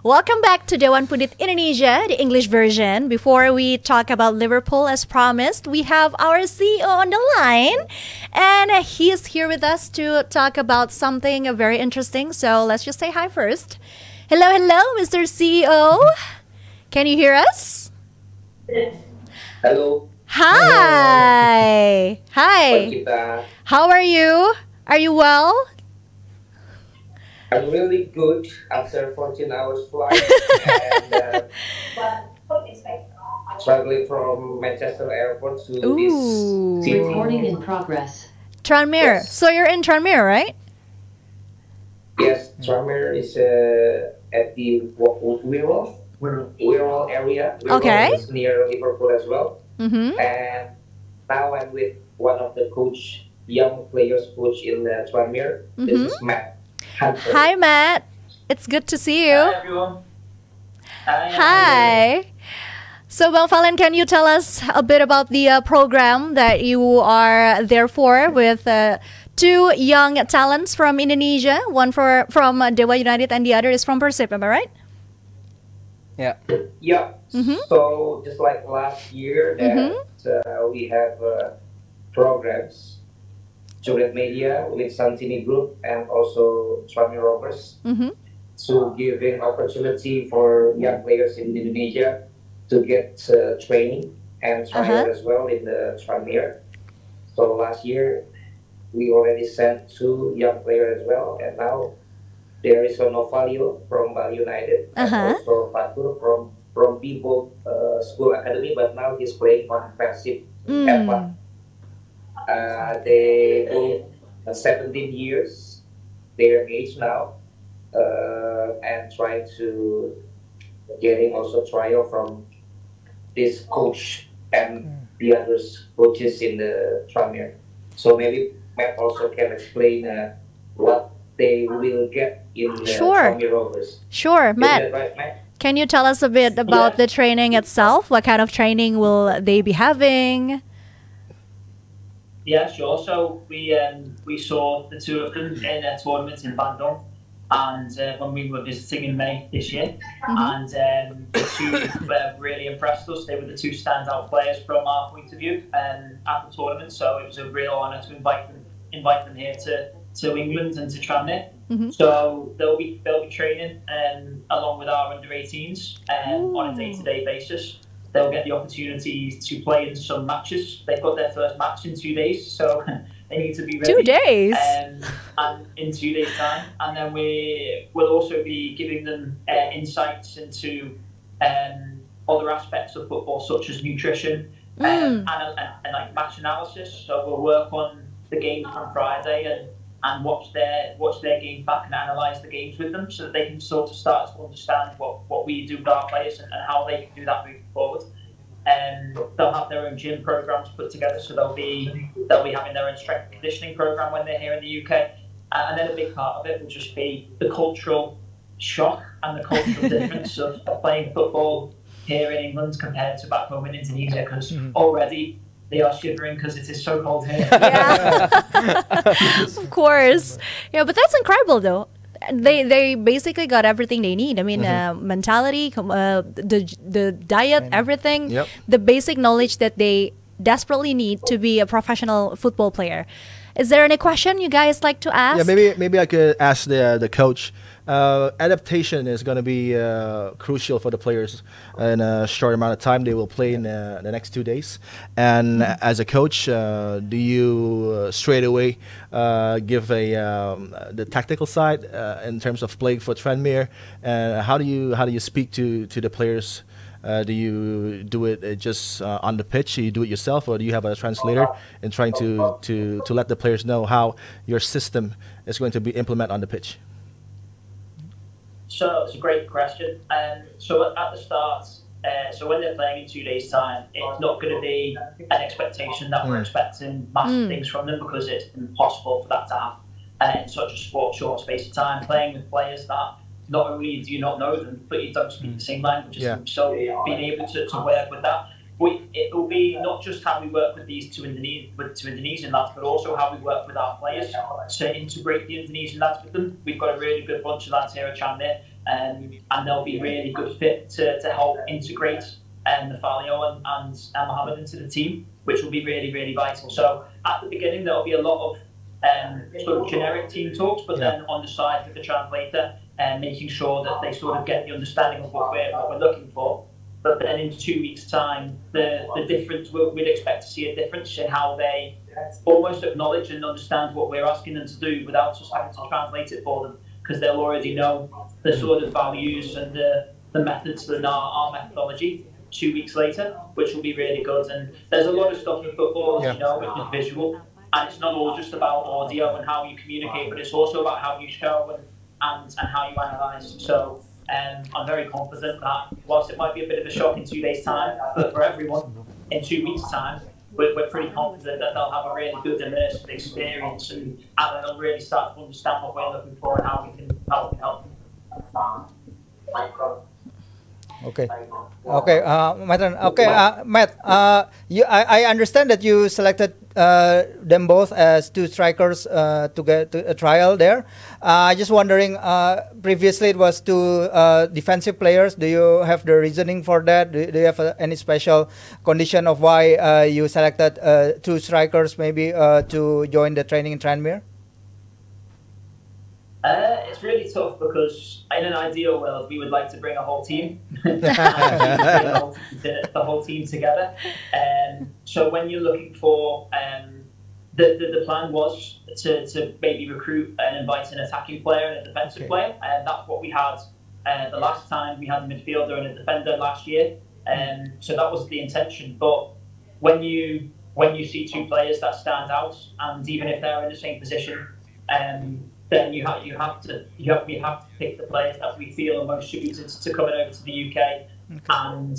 Welcome back to Dewan Pundit Indonesia, the English version. Before we talk about Liverpool, as promised, we have our CEO on the line. And he is here with us to talk about something very interesting. So let's just say hi first. Hello, hello, Mr. CEO. Can you hear us? Hello. Hi. Hi. How are you? Are you well? I'm really good after 14 hours flight and traveling from Manchester Airport to this city. Recording in progress. Tranmere. Yes. So you're in Tranmere, right? Yes, Tranmere is at the Wirral area. Okay. Is near Liverpool as well. Mm-hmm. And now I'm with one of the young players coach in Tranmere. This is Matt. Hi, Matt. It's good to see you. Hi, everyone. Hi. So, Bang Valen, can you tell us a bit about the program that you are there for with two young talents from Indonesia, one from Dewa United and the other is from Persib, am I right? Yeah. Yeah. So just like last year, that we have programs, Juliet Media with Santini Group and also Tranmere Rovers, to giving opportunity for young players in Indonesia to get training and trial as well in the Tranmere. So last year we already sent 2 young players as well, and now there is a Novalio from Bali United and also Fatur from Bibo School Academy, but now he's playing on Persib F1. They both 17 years, their age now, and try to getting also trial from this coach and the other coaches in the Tranmere. So maybe Matt also can explain what they will get in the Tranmere Rovers. Sure, Matt. Is that right, Matt? Can you tell us a bit about the training itself? What kind of training will they be having? Yeah, sure. So we saw the 2 of them in a tournament in Bandung, and when we were visiting in May this year, and the 2 really impressed us. They were the 2 standout players from our point of view at the tournament. So it was a real honour to invite them here to England and to Tranmere. So they'll be training along with our under-18s on a day-to-day basis. They'll get the opportunity to play in some matches. They've got their first match in 2 days, so they need to be ready. 2 days? And in 2 days' time. And then we will also be giving them insights into other aspects of football, such as nutrition and like match analysis. So we'll work on the games from Friday and watch their games back and analyse the games with them, so that they can sort of start to understand what we do with our players and how they can do that moving forward. They'll have their own gym programs put together, so they'll be having their own strength and conditioning program when they're here in the UK. And then a big part of it will just be the cultural shock and the cultural difference of playing football here in England compared to back home in Indonesia, because already they are shivering because it is so cold here. Yeah. Of course. Yeah, but that's incredible though. They basically got everything they need. I mean, mentality, the diet, everything. Yep. The basic knowledge that they desperately need to be a professional football player. Is there any question you guys like to ask? Yeah, maybe I could ask the coach. Adaptation is going to be crucial for the players in a short amount of time. They will play in the next 2 days. And as a coach, do you straight away give the tactical side in terms of playing for Tranmere? And how do you speak to the players? Do you do it just on the pitch? You do it yourself, or do you have a translator in trying to let the players know how your system is going to be implemented on the pitch? So it's a great question. So at the start, so when they're playing in 2 days' time, it's not going to be an expectation that we're expecting massive things from them, because it's impossible for that to happen in such a short space of time. Playing with players that not only do you not know them, but you don't speak the same language as them. So being able to work with that. It will be not just how we work with these two Indonesian lads, but also how we work with our players to integrate the Indonesian lads with them. We've got a really good bunch of lads here at Tranmere and they'll be really good fit to help integrate Nafalio and Mohamed into the team, which will be really, really vital. So at the beginning, there'll be a lot of sort of generic team talks, but then on the side with the translator, making sure that they sort of get the understanding of what we're looking for. But then in 2 weeks' time, the difference, we'd expect to see a difference in how they almost acknowledge and understand what we're asking them to do without us having to translate it for them, because they'll already know the sort of values and the methods and our methodology 2 weeks later, which will be really good. And there's a lot of stuff in football, as you know, which is visual, and it's not all just about audio and how you communicate, but it's also about how you show and how you analyse. So I'm very confident that whilst it might be a bit of a shock in 2 days' time, but for everyone, in 2 weeks' time, we're pretty confident that they'll have a really good immersive experience, and they'll really start to understand what we're looking for and how we can help them. Okay. Okay, my turn. Okay, Matt, I understand that you selected them both as two strikers to get to a trial there. Just wondering, previously it was two defensive players. Do you have the reasoning for that? Do you have any special condition of why you selected two strikers maybe to join the training in Tranmere? It's really tough because in an ideal world we would like to bring a whole team, the whole team together. So when you're looking for, the plan was to maybe recruit and invite an attacking player and a defensive player, and that's what we had the last time. We had a midfielder and a defender last year, so that was the intention. But when you see two players that stand out, and even if they're in the same position, then you have to pick the players that we feel are most suited to coming over to the UK and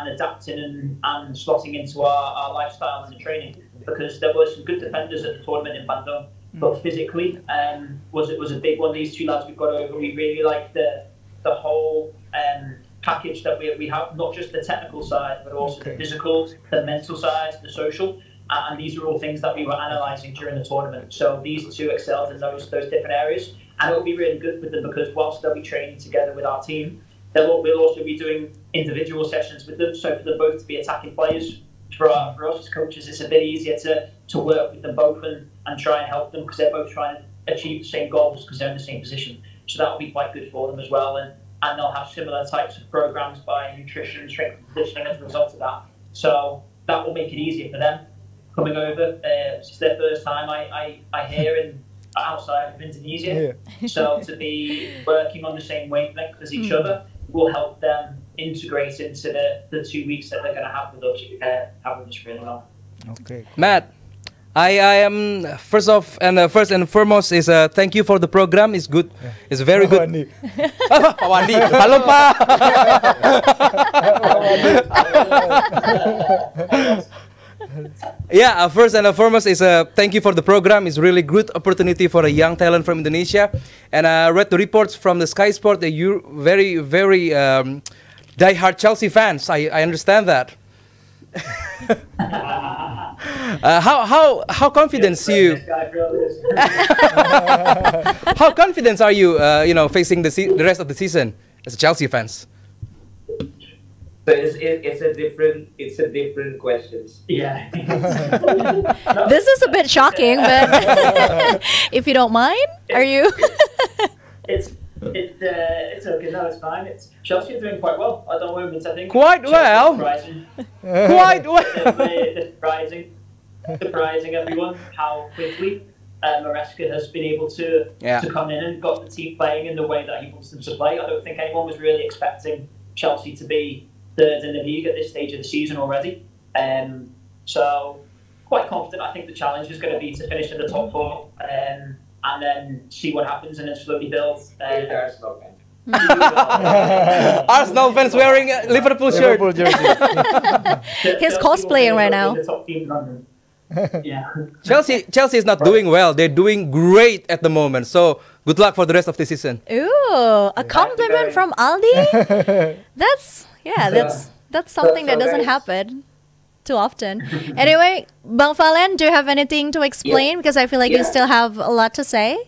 adapting and slotting into our lifestyle and the training. Because there were some good defenders at the tournament in Bandung, but physically was a big one. These two lads we've got over, we really like the whole package that we have, not just the technical side, but also the physical, the mental side, the social. And these are all things that we were analysing during the tournament. So these two excelled in those different areas, and it'll be really good with them because whilst they'll be training together with our team, we'll also be doing individual sessions with them. So for them both to be attacking players, for us as coaches, it's a bit easier to work with them both and try and help them because they're both trying to achieve the same goals because they're in the same position. So that will be quite good for them as well, and they'll have similar types of programs by nutrition, strength and conditioning as a result of that. So that will make it easier for them coming over. It's their first time I hear outside of Indonesia. So to be working on the same wavelength as each other will help them integrate into the 2 weeks that they're going to have with us really well. Okay. Matt, I am first and foremost is thank you for the program. It's good. It's very good. Pak Wandi, halo Pak. Yeah, first and foremost is thank you for the program. It's really good opportunity for a young talent from Indonesia. And I read the reports from the Sky Sport that you're very, very die-hard Chelsea fans. I understand that. How confident you? How confident are you? Facing the rest of the season as Chelsea fans. So it's a different questions. Yeah. This is a bit shocking, but if you don't mind, are you? It's okay. No, it's fine. Chelsea are doing quite well at the moment. I think quite well. Quite well. Surprising everyone how quickly Maresca has been able to come in and got the team playing in the way that he wants them to play. I don't think anyone was really expecting Chelsea to be third in the league at this stage of the season already. So quite confident. I think the challenge is going to be to finish in the top four and then see what happens and then slowly build. Arsenal fans wearing a Liverpool shirt. He's cosplaying right now. The top team in London. Yeah. Chelsea is not doing well. They're doing great at the moment. So good luck for the rest of the season. Ooh, a compliment from Aldi. That's something that doesn't happen too often. Anyway, Bang Valen, do you have anything to explain? Because I feel like you still have a lot to say.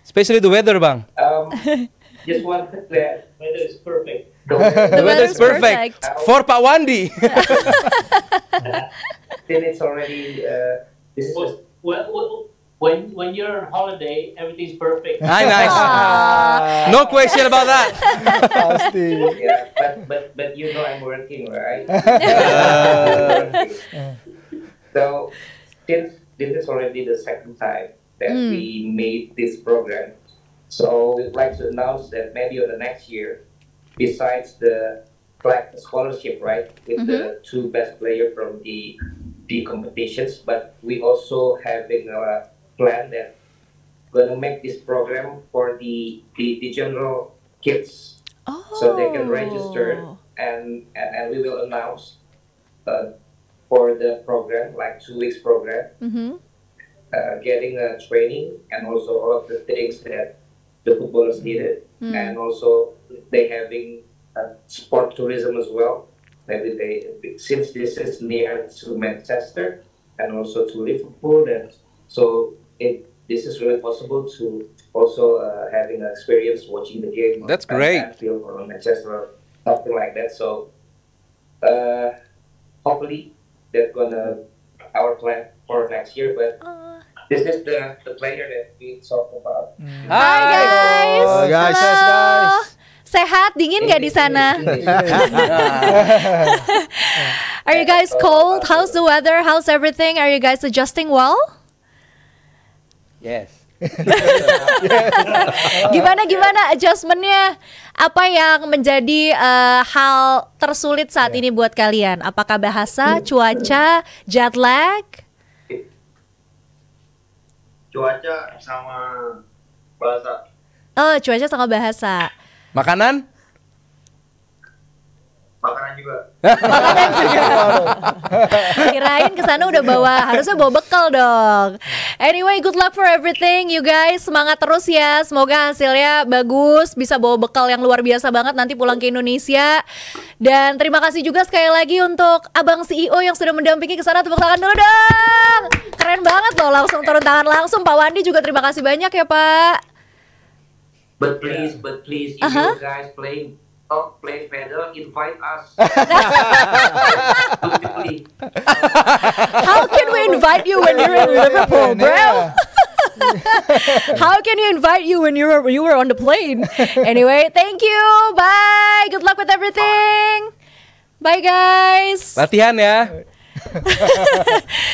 Especially the weather, Bang. just wanted that Weather is perfect. the weather, The weather is perfect. For Pak Wandi. then it's already this is Well, when you're on holiday, everything's perfect. Nice. Aw. No question about that. Pasti. yeah, but you know I'm working, right? So since this is already the second time that we made this program, so we'd like to announce that maybe on the next year, besides the scholarship, right, with the two best players from the competitions, but we also having a plan that gonna make this program for the general kids, so they can register and we will announce for the program like 2 weeks program, getting a training and also all of the things that the footballers needed, and also they having sport tourism as well. Maybe since this is near to Manchester and also to Liverpool, and so this is really possible to also having an experience watching the game. That's great. Anfield or Manchester or something like that. So hopefully that's gonna our plan for next year. But this is the player that we talked about. Hi guys. Hello, guys. Halo. Sehat, dingin nggak di sana? Are you guys cold? How's the weather? How's everything? Are you guys adjusting well? Yes. Gimana adjustmentnya? Apa yang menjadi hal tersulit saat ini buat kalian? Apakah bahasa, cuaca, jet lag? Cuaca sama bahasa. Oh, cuaca sama bahasa. Makanan? Makanan juga. Makanan juga. Kirain kesana udah harusnya bawa bekal dong. Anyway, good luck for everything you guys. Semangat terus ya. Semoga hasilnya bagus, bisa bawa bekal yang luar biasa banget nanti pulang ke Indonesia. Dan terima kasih juga sekali lagi untuk Abang CEO yang sudah mendampingi ke sana. Tepuk tangan dulu dong. Keren banget loh, langsung turun tangan langsung. Pak Wandi juga terima kasih banyak ya, Pak. But please, if you guys play pedal, invite us. How can we invite you when you're in Liverpool, bro? How can you invite you when you were on the plane? Anyway, thank you. Bye. Good luck with everything. Bye, guys. Latihan ya.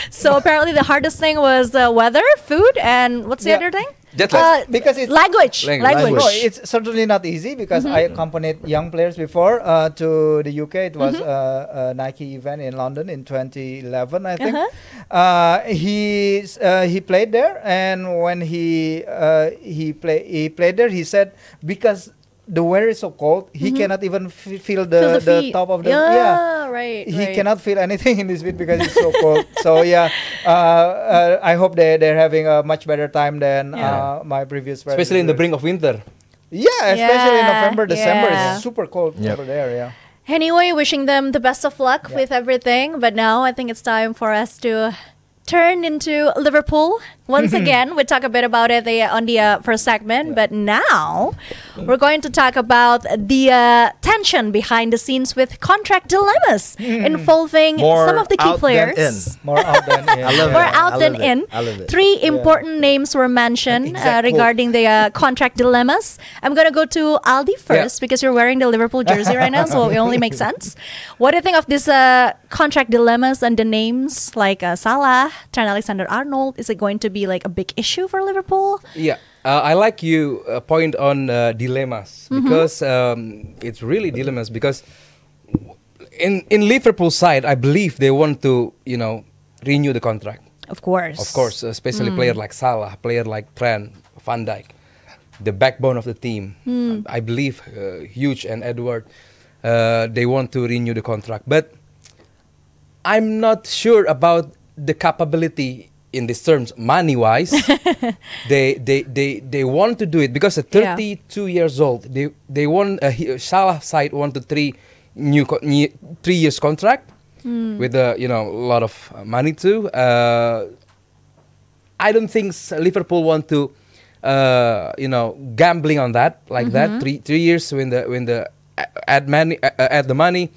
So apparently the hardest thing was weather, food, and what's the other thing? Jet lag. Because it's Language. No, it's certainly not easy because I accompanied young players before to the UK. It was a Nike event in London in 2011, I think. He played there, and when he played there, he said because the weather is so cold, he cannot even feel the top of the Right. He cannot feel anything in his feet because it's so cold. So yeah, I hope they're having a much better time than my previous friends. Especially in the brink of winter. Yeah, especially in November, December, Yeah. it's super cold over there. Yeah. Anyway, wishing them the best of luck with everything. But now I think it's time for us to turn into Liverpool. Once again, we talk a bit about it on the first segment, but now we're going to talk about the tension behind the scenes with contract dilemmas involving some of the key players. More out than in. I love More it. out I than love in. it. I love it. 3 important names were mentioned Exact quote. regarding the contract dilemmas. I'm going to go to Aldi first because you're wearing the Liverpool jersey right now, so it only makes sense. What do you think of this contract dilemmas and the names like Salah, Trent Alexander-Arnold? Is it going to be like a big issue for Liverpool? Yeah, I like you point on dilemmas because it's really dilemmas because in Liverpool side, I believe they want to renew the contract. Of course, especially player like Salah, player like Trent, Van Dijk, the backbone of the team. I believe Hughes and Edward, they want to renew the contract, but I'm not sure about the capability in these terms, money-wise. they want to do it because at 32 years old, they want Salah side want 3 years contract with a lot of money too. I don't think Liverpool want to gambling on that like that. 3 years when the add the money.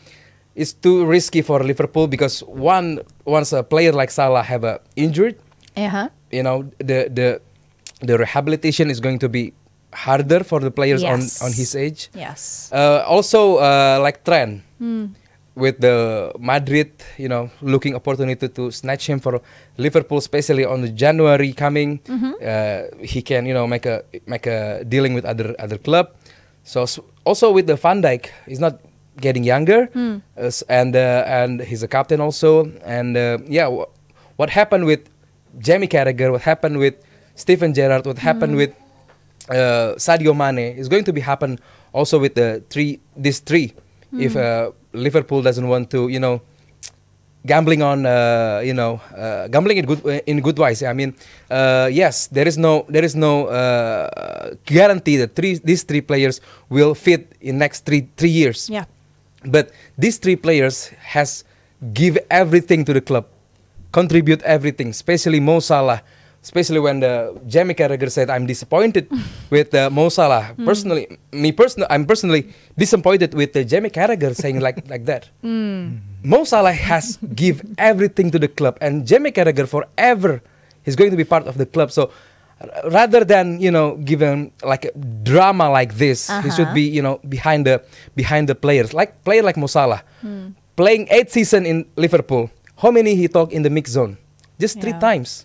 It's too risky for Liverpool because once a player like Salah have a injured, the rehabilitation is going to be harder for the players on his age. Yes. Also, like Trent with the Madrid, looking opportunity to snatch him for Liverpool, especially on the January coming. He can, make a dealing with other club. So also with the Van Dijk, he's not getting younger, and he's a captain also. And what happened with Jamie Carragher, what happened with Steven Gerrard, what happened with Sadio Mane is going to be happen also with these three. If Liverpool doesn't want to, gambling on, gambling in good wise. I mean, yes, there is no guarantee that these three players will fit in next three years. Yeah. But these three players has give everything to the club, contribute everything, especially Mo Salah. Especially when Jamie Carragher said, "I'm disappointed with Mo Salah." I'm personally disappointed with Jamie Carragher saying like that. Mo Salah has give everything to the club, and Jamie Carragher forever is going to be part of the club. So rather than give him like a drama like this, he should be behind the players, like player like Mo Salah, playing 8 seasons in Liverpool. How many he talk in the mix zone? Just 3 times.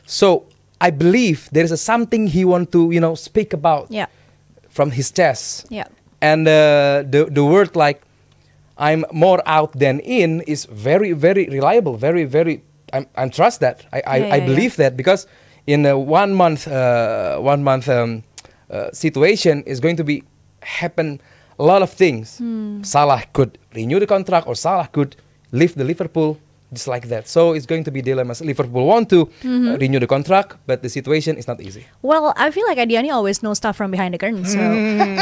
So I believe there is something he want to speak about from his chest. Yeah. And the word like I'm more out than in is very, very reliable. Very, very. I trust that. I believe that because in a 1 month situation is going to be happen a lot of things. Salah could renew the contract or Salah could leave the Liverpool. Just like that. So it's going to be dilemmas. Liverpool want to renew the contract, but the situation is not easy. Well, I feel like Adiani always knows stuff from behind the curtain. So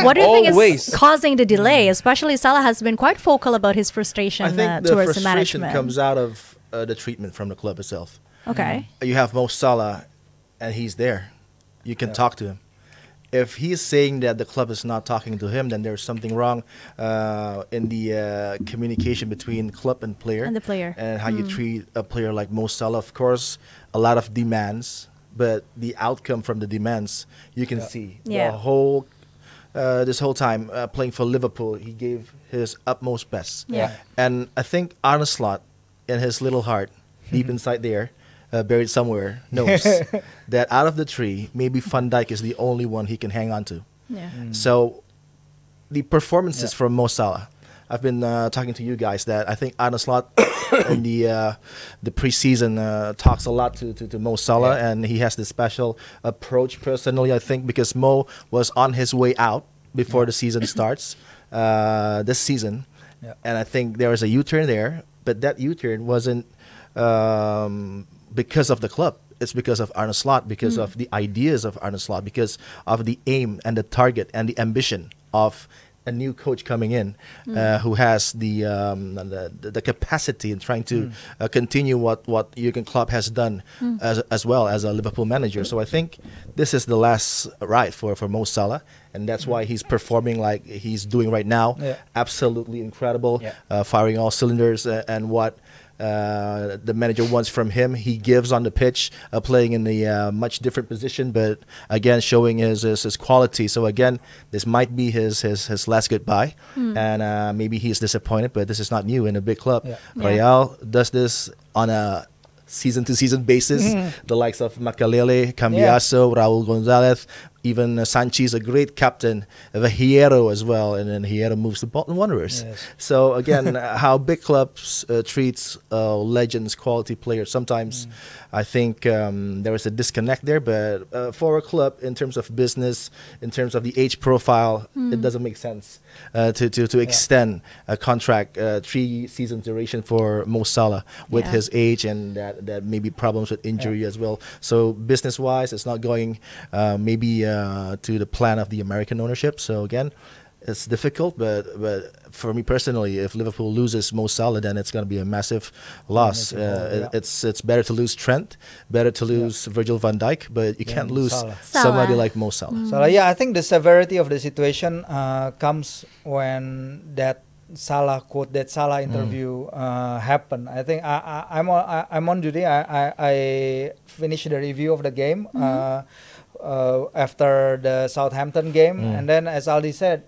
what do you think is causing the delay? Especially Salah has been quite vocal about his frustration I think towards the the management. comes out of the treatment from the club itself. Okay. You have Mo Salah, and he's there. You can talk to him. If he's saying that the club is not talking to him, then there's something wrong in the communication between club and player. And the player. And how you treat a player like Mo Salah. Of course, a lot of demands, but the outcome from the demands, you can see. The whole, this whole time playing for Liverpool, he gave his utmost best. And I think Arne Slot, in his little heart, deep inside there, buried somewhere, knows that out of the 3, maybe Van Dijk is the only one he can hang on to. So the performances from Mo Salah, I've been talking to you guys that I think Arne Slot in the preseason talks a lot to Mo Salah, and he has this special approach personally, I think, because Mo was on his way out before the season starts this season. And I think there was a U-turn there, but that U-turn wasn't because of the club. It's because of Arne Slot, because of the ideas of Arne Slot, because of the aim and the target and the ambition of a new coach coming in who has the capacity in trying to continue what Jurgen Klopp has done as well as a Liverpool manager. So I think this is the last ride for Mo Salah, and that's why he's performing like he's doing right now. Absolutely incredible, firing all cylinders, and what the manager wants from him, he gives on the pitch, playing in a much different position, but again showing his quality. So again, this might be his last goodbye, and maybe he's disappointed, but this is not new in a big club. Real does this on a season-to-season basis. The likes of Makalele, Cambiaso, Raul Gonzalez, even Sanchez, a great captain, the Hierro as well, and then Hierro moves to Bolton Wanderers. So again, how big clubs treats legends, quality players. Sometimes I think there is a disconnect there, but for a club, in terms of business, in terms of the age profile, it doesn't make sense to extend a contract 3 season duration for Mo Salah with his age and that maybe problems with injury as well. So business-wise, it's not going maybe to the plan of the American ownership. So again, it's difficult, but for me personally, if Liverpool loses Mo Salah, then it's going to be a massive loss. It's better to lose Trent, better to lose Virgil van Dijk, but you can't lose somebody like Mo Salah. So yeah, I think the severity of the situation comes when that Salah quote, that Salah interview happened. I think I'm on duty. I finished the review of the game after the Southampton game, and then as Aldi said,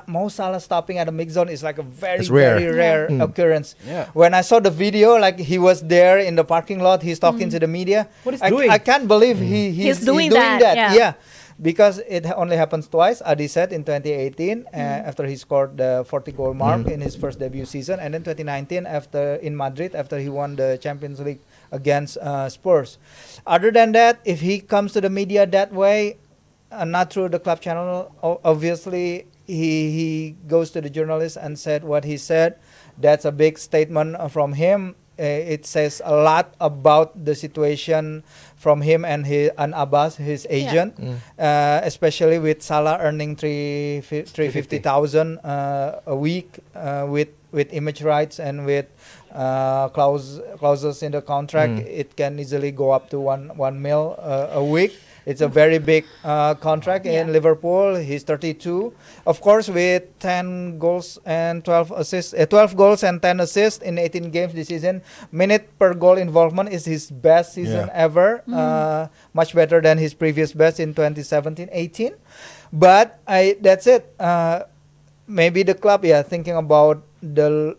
Mo Salah stopping at the mix zone is like a very rare occurrence. When I saw the video, like he was there in the parking lot, he's talking to the media. What is doing? I can't believe he's doing that. Yeah. Because it only happens twice. Adi said in 2018 after he scored the 40-goal mark in his first debut season, and then 2019 in Madrid after he won the Champions League against Spurs. Other than that, if he comes to the media that way, not through the club channel, obviously he goes to the journalist and said what he said. That's a big statement from him. It says a lot about the situation from him and Abbas, his agent, especially with Salah earning 350,000 a week with image rights and with clauses in the contract. It can easily go up to 1 mil a week. It's a very big contract in Liverpool. He's 32. Of course, with 10 goals and 12 assists, 12 goals and 10 assists in 18 games this season. Minute per goal involvement is his best season ever. Much better than his previous best in 2017-18. But that's it. Maybe the club, thinking about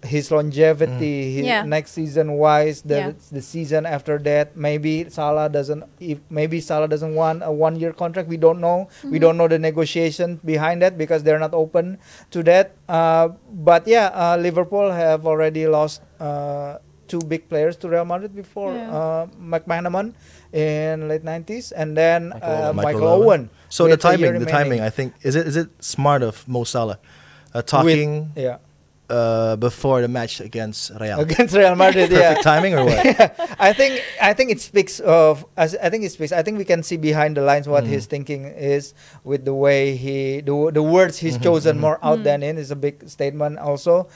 his longevity, his next season wise, the season after that. Maybe Salah doesn't want a 1-year contract. We don't know. We don't know the negotiation behind that because they're not open to that. But Liverpool have already lost 2 big players to Real Madrid before. McManaman in late 90s, and then Michael Owen. So the timing, I think, is it smart of Mo Salah talking before the match against Real Madrid? Perfect timing or what? I think it speaks of. I think we can see behind the lines what his thinking is with the way the words he's chosen more out than in is a big statement also.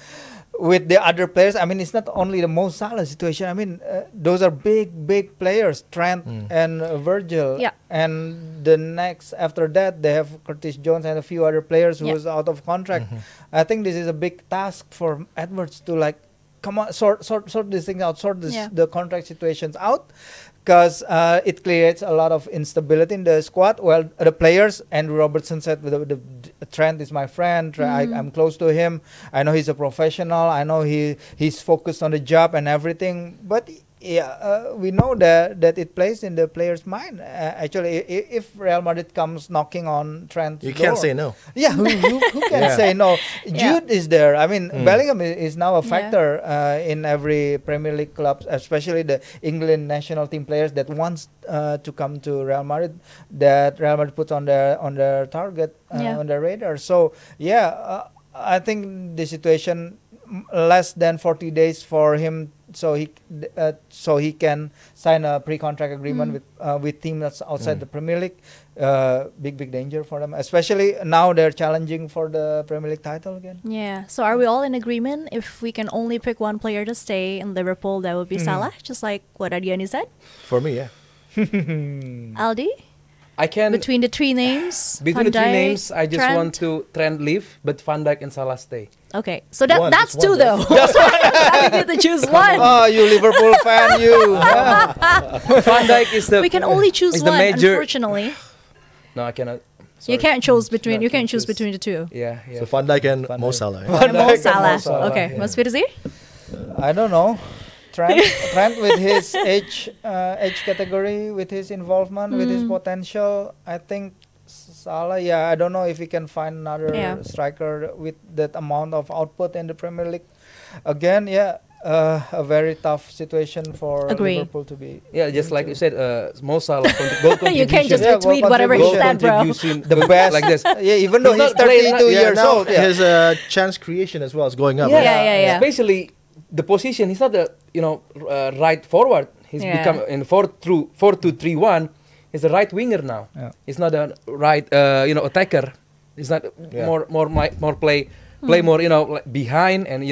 With the other players, I mean, it's not only the Mo Salah situation. I mean, those are big players, Trent and Virgil. And the next after that, they have Curtis Jones and a few other players who is out of contract. I think this is a big task for Edwards to come on, sort these things out, the contract situations out. Because it creates a lot of instability in the squad. Well, the players, Andrew Robertson said, the Trent is my friend. I'm close to him. I know he's a professional. I know he's focused on the job and everything. But we know that it plays in the player's mind. Actually, if Real Madrid comes knocking on Trent's door, can't say no. Yeah, who can say no? Jude is there. I mean, Bellingham is now a factor in every Premier League club, especially the England national team players that wants to come to Real Madrid, that Real Madrid puts on their target, on their radar. So I think the situation less than 40 days for him, so he can sign a pre-contract agreement with teams that's outside the Premier League. Big danger for them, especially now they're challenging for the Premier League title again. Yeah. So are we all in agreement? If we can only pick one player to stay in Liverpool, that would be Salah, just like what Adiani said. For me, yeah. Aldi? I can between the 3 names. Between the 3 names, I just Trent. want to Trent leave, but Van Dijk and Salah stay. Okay, so that's 2 though. That's I need to choose one. Oh, you Liverpool fan, you. Van Dijk is the. We can only choose is one, the major. unfortunately. No, I cannot. You can't choose between. You can choose between the 2. Yeah. So Van Dijk and Mo Salah. And Mo Salah. Okay, Mas Firzi? I don't know. Trent with his age category, with his involvement, with his potential, I think Salah. I don't know if he can find another striker with that amount of output in the Premier League. Again, a very tough situation for Liverpool to be. Yeah, just like you said, Mo Salah goal contribution. You can't just retweet whatever he said, bro. The best, like this. Even though he's 32 years old, his chance creation as well is going up. Yeah. Especially the position. He's not the right forward. He's become in 4-2-3-1. He's a right winger now. He's not a right attacker. It's not Yeah. more play more, like behind, and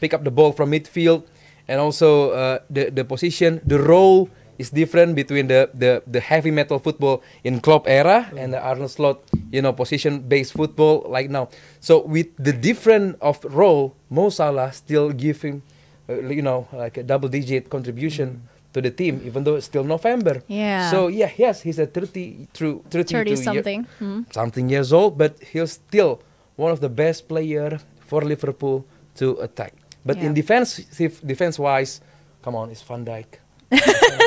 pick up the ball from midfield, and also the position, the role is different between the heavy metal football in Klopp era and the Arnold Slot, position based football like now. So with the different of role, Mo Salah still giving like a double digit contribution to the team, even though it's still November. Yeah. So yes, he's a 30 something. something years old, but he's still one of the best player for Liverpool to attack. But in defense wise, come on, it's Van Dijk.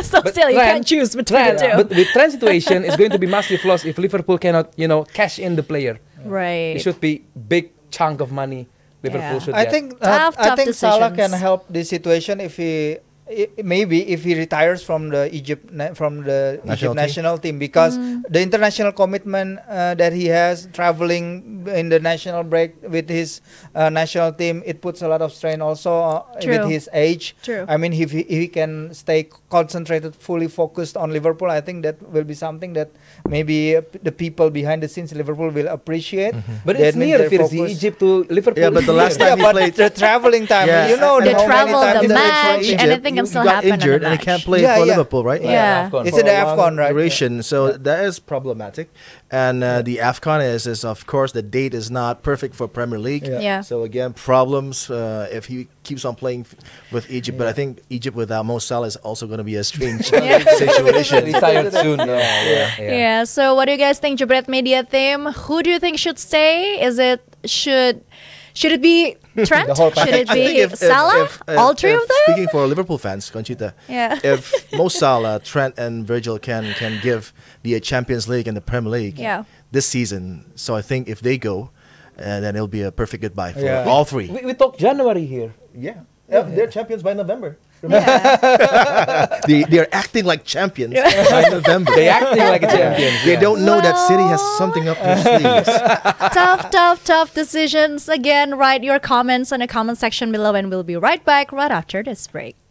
So But still, you Trent- can't choose between the two. But with Trent situation, it's going to be massive loss if Liverpool cannot, cash in the player. Right. It should be big chunk of money Liverpool Yeah. should I get. think Tough Salah can decisions. help this situation if maybe if he retires from the Egypt national team, because the international commitment that he has, traveling in the national break with his national team, it puts a lot of strain also with True. his age. True. I mean, if he can stay concentrated, fully focused on Liverpool, I think that will be something that maybe the people behind the scenes Liverpool will appreciate. But That it's means near, they're Virzi, focused. Egypt to Liverpool. Yeah, but the last time he but played, the traveling time, Yeah. The how many travel, times the they played for match, Egypt. anything can still got happen in a injured and he match. can't play Yeah, for yeah. Liverpool, right? Yeah. AFCON. It's For in the a long AFCON, right? Duration, so that is problematic. And the AFCON is of course the date is not perfect for Premier League. Yeah. Yeah. So again, problems if he keeps on playing with Egypt. But I think Egypt without Mo Salah is also going to be a strange Yeah. situation. Retired soon. Yeah. Yeah. So what do you guys think, Jebret Media team? Who do you think should stay? Should it be Trent? The whole Should package. it be Salah? if- All three of them? Speaking for Liverpool fans, Conchita, Yeah. if Mo Salah, Trent, and Virgil can give the Champions League and the Premier League Yeah. this season, so I think if they go, then it'll be a perfect goodbye for Yeah. all three. We talked January here. Yeah. They're champions by November. Yeah. They're acting like champions by November. They acting like a champion. They don't know that City has something up their sleeves. Tough decisions. Again, write your comments in the comment section below, and we'll be right back right after this break.